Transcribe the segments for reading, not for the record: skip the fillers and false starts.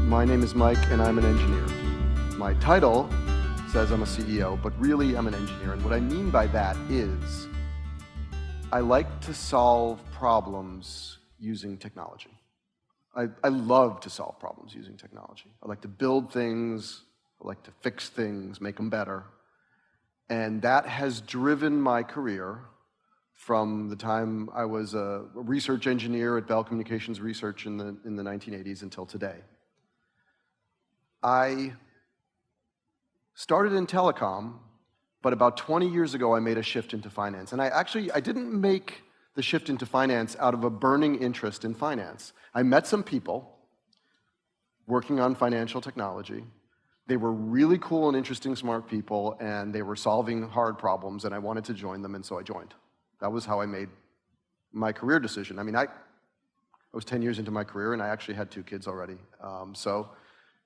My name is Mike, and I'm an engineer. My title says I'm a CEO, but really I'm an engineer, and what I mean by that is I like to solve problems using technology. I love to solve problems using technology. I like to build things, I like to fix things, make them better, and that has driven my career from the time I was a research engineer at Bell Communications Research in the 1980s until today. I started in telecom, but about 20 years ago I made a shift into finance. And I didn't make the shift into finance out of a burning interest in finance. I met some people working on financial technology. They were really cool and interesting, smart people, and they were solving hard problems, and I wanted to join them, and so I joined. That was how I made my career decision. I mean, I was 10 years into my career, and I actually had 2 kids already. So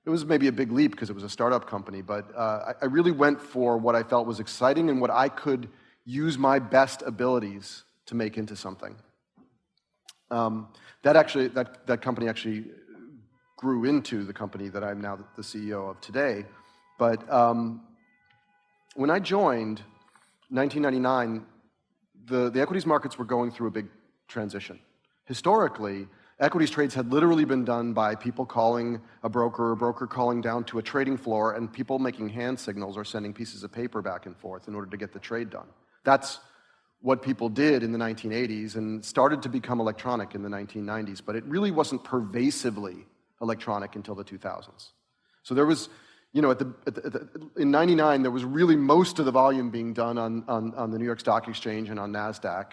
it was maybe a big leap because it was a startup company, but I really went for what I felt was exciting and what I could use my best abilities to make into something. That company actually grew into the company that I'm now the CEO of today. But when I joined in 1999, the equities markets were going through a big transition. Historically, equities trades had literally been done by people calling a broker calling down to a trading floor, and people making hand signals or sending pieces of paper back and forth in order to get the trade done. That's what people did in the 1980s and started to become electronic in the 1990s, but it really wasn't pervasively electronic until the 2000s. So there was, you know, in '99, there was really most of the volume being done on the New York Stock Exchange and on NASDAQ.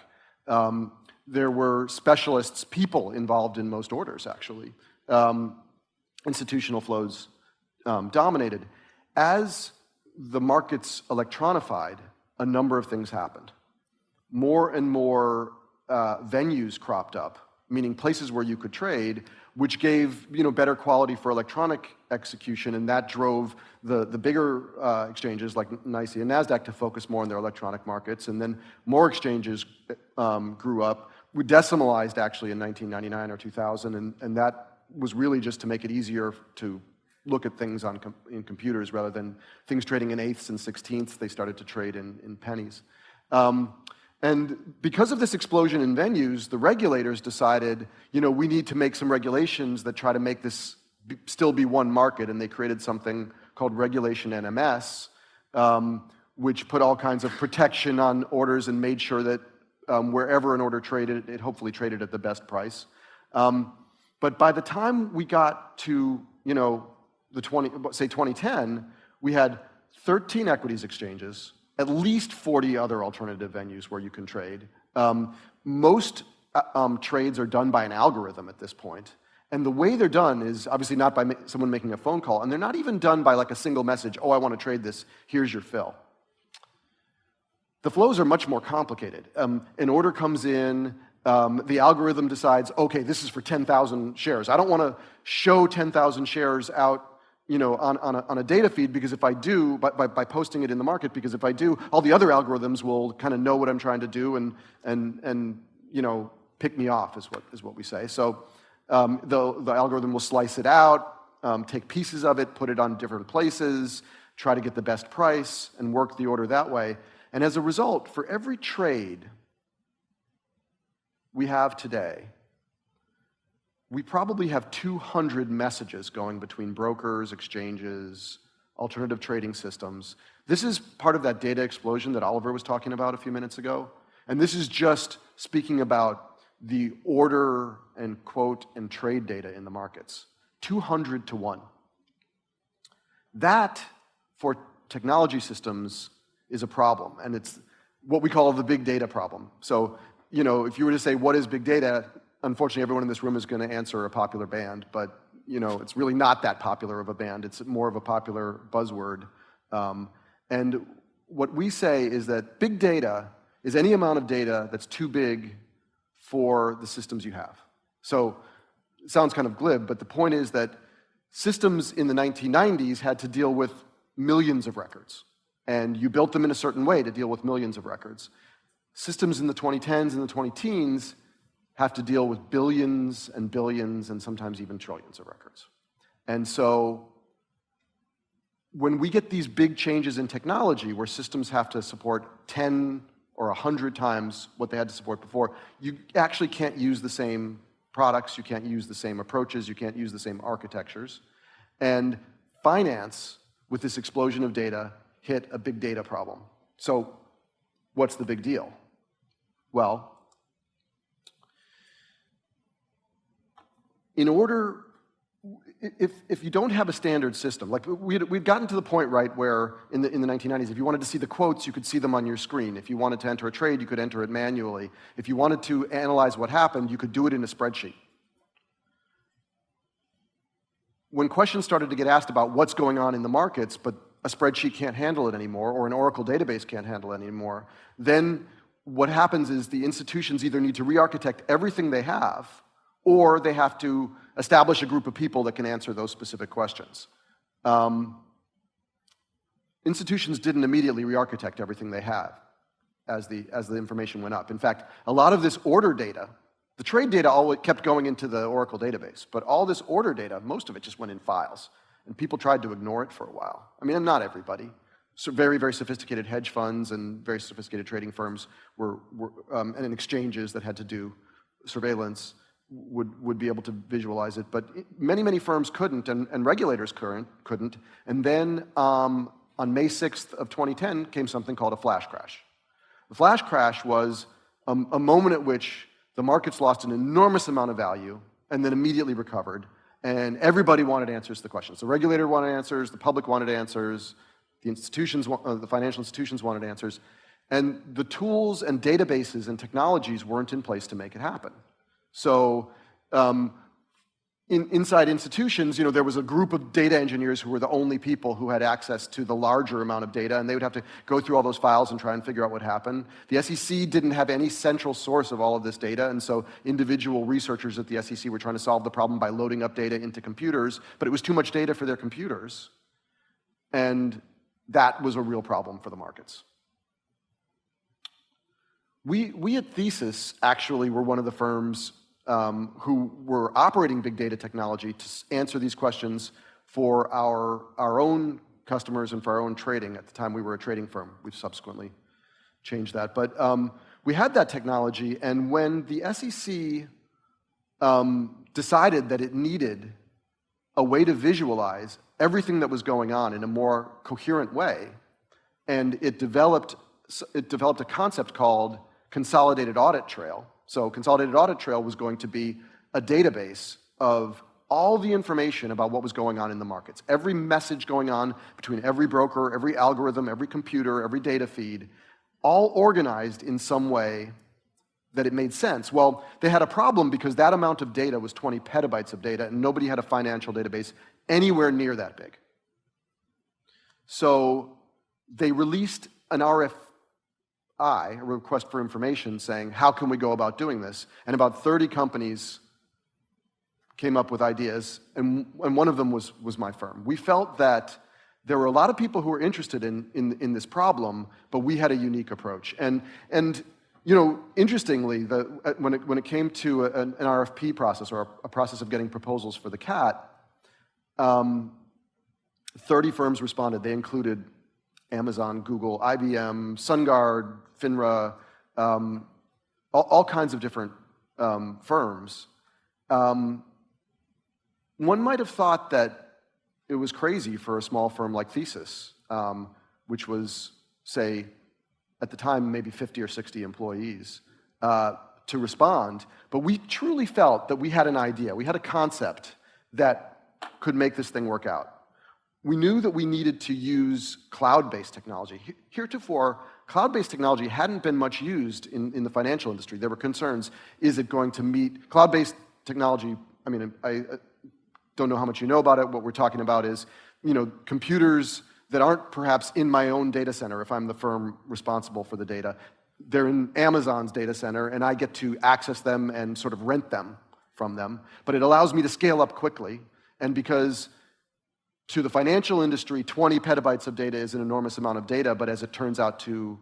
There were specialists, people involved in most orders, actually. Institutional flows dominated. As the markets electronified, a number of things happened. More and more venues cropped up, meaning places where you could trade, which gave, you know, better quality for electronic execution, and that drove the bigger exchanges like NYSE and NASDAQ to focus more on their electronic markets, and then more exchanges grew up. We decimalized actually in 1999 or 2000, and that was really just to make it easier to look at things in computers rather than things trading in eighths and sixteenths. They started to trade in pennies. And because of this explosion in venues, the regulators decided, you know, we need to make some regulations that try to make this still be one market, and they created something called Regulation NMS, which put all kinds of protection on orders and made sure that wherever an order traded, it hopefully traded at the best price. But by the time we got to, you know, say 2010, we had 13 equities exchanges, at least 40 other alternative venues where you can trade. Most trades are done by an algorithm at this point. And the way they're done is obviously not by someone making a phone call, and they're not even done by like a single message, oh, I want to trade this, here's your fill. The flows are much more complicated. An order comes in, the algorithm decides, okay, this is for 10,000 shares. I don't want to show 10,000 shares out, you know, on a data feed, because if I do, by posting it in the market, because if I do, all the other algorithms will kind of know what I'm trying to do and you know, pick me off is what we say. So the algorithm will slice it out, take pieces of it, put it on different places, try to get the best price, and work the order that way. And as a result, for every trade we have today, we probably have 200 messages going between brokers, exchanges, alternative trading systems. This is part of that data explosion that Oliver was talking about a few minutes ago. And this is just speaking about the order and quote and trade data in the markets. 200 to 1. That, for technology systems, is a problem, and it's what we call the big data problem. So, you know, if you were to say, what is big data? Unfortunately, everyone in this room is going to answer a popular band, but, you know, it's really not that popular of a band. It's more of a popular buzzword. And what we say is that big data is any amount of data that's too big for the systems you have. So it sounds kind of glib, but the point is that systems in the 1990s had to deal with millions of records. And you built them in a certain way to deal with millions of records. Systems in the 2010s and the 20-teens have to deal with billions and billions and sometimes even trillions of records. And so when we get these big changes in technology where systems have to support 10 or 100 times what they had to support before, you actually can't use the same products, you can't use the same approaches, you can't use the same architectures. And finance, with this explosion of data, hit a big data problem. So what's the big deal? Well, in order, if you don't have a standard system, like we'd gotten to the point, right, where in the 1990s, if you wanted to see the quotes, you could see them on your screen. If you wanted to enter a trade, you could enter it manually. If you wanted to analyze what happened, you could do it in a spreadsheet. When questions started to get asked about what's going on in the markets, but a spreadsheet can't handle it anymore, or an Oracle database can't handle it anymore, then what happens is the institutions either need to re-architect everything they have, or they have to establish a group of people that can answer those specific questions. Institutions didn't immediately re-architect everything they have as the information went up. In fact, a lot of this order data, the trade data always kept going into the Oracle database, but all this order data, most of it just went in files, and people tried to ignore it for a while. I mean, not everybody. So very, very sophisticated hedge funds and very sophisticated trading firms and exchanges that had to do surveillance would be able to visualize it, but many, many firms couldn't, and regulators couldn't. And then on May 6th of 2010 came something called a flash crash. The flash crash was a moment at which the markets lost an enormous amount of value and then immediately recovered, and everybody wanted answers to the questions. The regulator wanted answers, the public wanted answers, the institutions, the financial institutions wanted answers, and the tools and databases and technologies weren't in place to make it happen. So inside institutions, there was a group of data engineers who were the only people who had access to the larger amount of data, and they would have to go through all those files and try and figure out what happened. The SEC didn't have any central source of all of this data, and so individual researchers at the SEC were trying to solve the problem by loading up data into computers, but it was too much data for their computers, and that was a real problem for the markets. We at Thesis actually were one of the firms who were operating big data technology to answer these questions for our own customers and for our own trading. At the time, we were a trading firm. We've subsequently changed that. But we had that technology, and when the SEC decided that it needed a way to visualize everything that was going on in a more coherent way, and it developed a concept called Consolidated Audit Trail. So Consolidated Audit Trail was going to be a database of all the information about what was going on in the markets. Every message going on between every broker, every algorithm, every computer, every data feed, all organized in some way that it made sense. Well, they had a problem because that amount of data was 20 petabytes of data, and nobody had a financial database anywhere near that big. So they released an RFI, a request for information, saying, how can we go about doing this? And about 30 companies came up with ideas, and one of them was my firm. We felt that there were a lot of people who were interested in this problem, but we had a unique approach. And interestingly, when it came to an RFP process, or a process of getting proposals for the CAT, 30 firms responded. They included Amazon, Google, IBM, SunGard, FINRA, all kinds of different firms. One might have thought that it was crazy for a small firm like Thesis, which was, say, at the time, maybe 50 or 60 employees, to respond. But we truly felt that we had an idea, we had a concept that could make this thing work out. We knew that we needed to use cloud-based technology. Heretofore, cloud-based technology hadn't been much used in the financial industry. There were concerns, is it going to meet cloud-based technology? I mean, I don't know how much you know about it. What we're talking about is, computers that aren't perhaps in my own data center if I'm the firm responsible for the data. They're in Amazon's data center, and I get to access them and sort of rent them from them. But it allows me to scale up quickly, and because to the financial industry, 20 petabytes of data is an enormous amount of data, but as it turns out to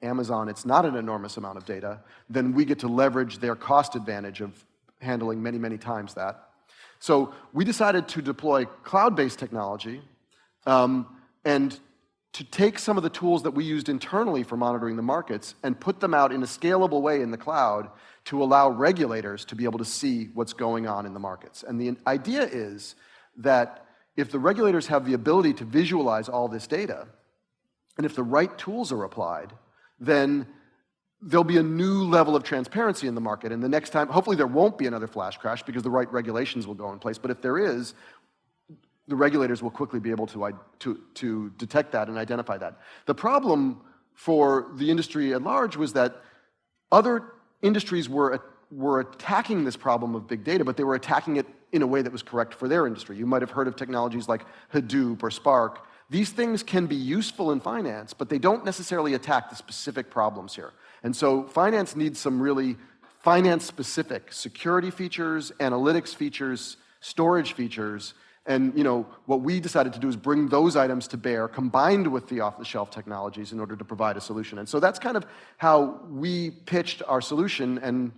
Amazon, it's not an enormous amount of data, then we get to leverage their cost advantage of handling many, many times that. So we decided to deploy cloud-based technology and to take some of the tools that we used internally for monitoring the markets and put them out in a scalable way in the cloud to allow regulators to be able to see what's going on in the markets. And the idea is that if the regulators have the ability to visualize all this data, and if the right tools are applied, then there'll be a new level of transparency in the market. And the next time, hopefully there won't be another flash crash because the right regulations will go in place. But if there is, the regulators will quickly be able to detect that and identify that. The problem for the industry at large was that other industries were attacking this problem of big data, but they were attacking it in a way that was correct for their industry. You might have heard of technologies like Hadoop or Spark. These things can be useful in finance, but they don't necessarily attack the specific problems here. And so finance needs some really finance-specific security features, analytics features, storage features. And what we decided to do is bring those items to bear, combined with the off-the-shelf technologies, in order to provide a solution. And so that's kind of how we pitched our solution. And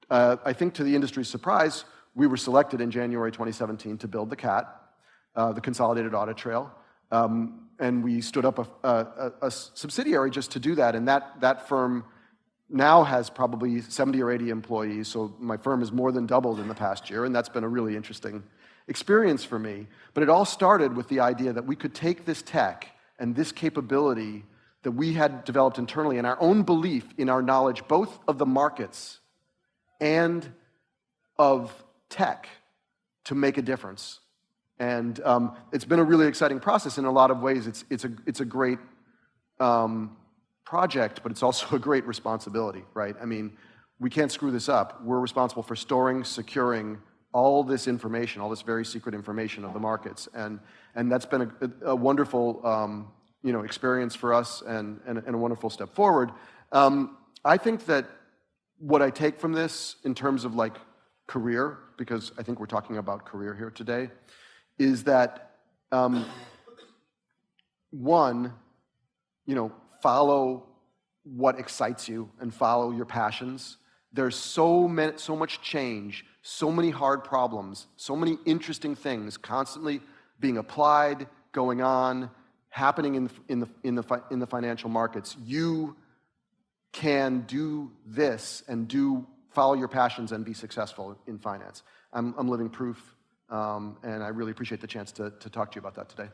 I think, to the industry's surprise, we were selected in January 2017 to build the CAT, the Consolidated Audit Trail. And we stood up a subsidiary just to do that. And that firm now has probably 70 or 80 employees. So my firm has more than doubled in the past year. And that's been a really interesting experience for me. But it all started with the idea that we could take this tech and this capability that we had developed internally and our own belief in our knowledge, both of the markets and of tech, to make a difference. And it's been a really exciting process. In a lot of ways, it's a great project, but it's also a great responsibility, right? I mean, we can't screw this up. We're responsible for storing, securing all this information, all this very secret information of the markets, and that's been a wonderful experience for us and a wonderful step forward. I think that what I take from this in terms of like career, because I think we're talking about career here today, is that one, follow what excites you and follow your passions. There's so much change, so many hard problems, so many interesting things constantly being applied, going on, happening in the financial markets. You can do this and follow your passions and be successful in finance. I'm living proof, and I really appreciate the chance to talk to you about that today.